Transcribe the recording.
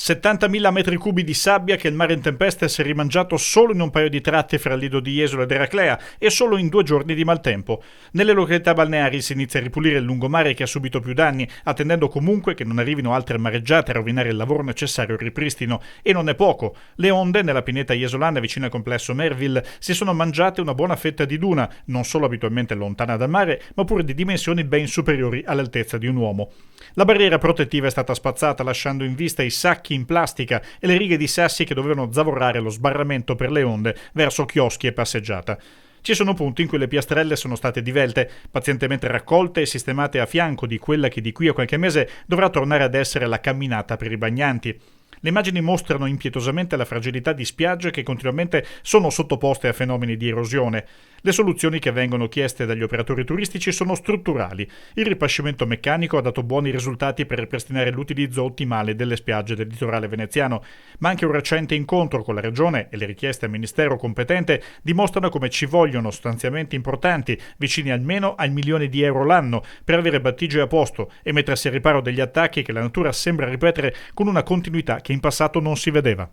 70.000 metri cubi di sabbia che il mare in tempesta si è rimangiato solo in un paio di tratti fra il Lido di Jesolo ed Eraclea e solo in 2 giorni di maltempo. Nelle località balneari si inizia a ripulire il lungomare che ha subito più danni, attendendo comunque che non arrivino altre mareggiate a rovinare il lavoro necessario al ripristino. E non è poco. Le onde nella pineta jesolana vicino al complesso Merville si sono mangiate una buona fetta di duna, non solo abitualmente lontana dal mare, ma pure di dimensioni ben superiori all'altezza di un uomo. La barriera protettiva è stata spazzata lasciando in vista i sacchi in plastica e le righe di sassi che dovevano zavorrare lo sbarramento per le onde verso chioschi e passeggiata. Ci sono punti in cui le piastrelle sono state divelte, pazientemente raccolte e sistemate a fianco di quella che di qui a qualche mese dovrà tornare ad essere la camminata per i bagnanti. Le immagini mostrano impietosamente la fragilità di spiagge che continuamente sono sottoposte a fenomeni di erosione. Le soluzioni che vengono chieste dagli operatori turistici sono strutturali. Il ripascimento meccanico ha dato buoni risultati per ripristinare l'utilizzo ottimale delle spiagge del litorale veneziano, ma anche un recente incontro con la Regione e le richieste al Ministero competente dimostrano come ci vogliono stanziamenti importanti, vicini almeno al 1 milione di euro l'anno, per avere Battigia a posto e mettersi al riparo degli attacchi che la natura sembra ripetere con una continuità che in passato non si vedeva.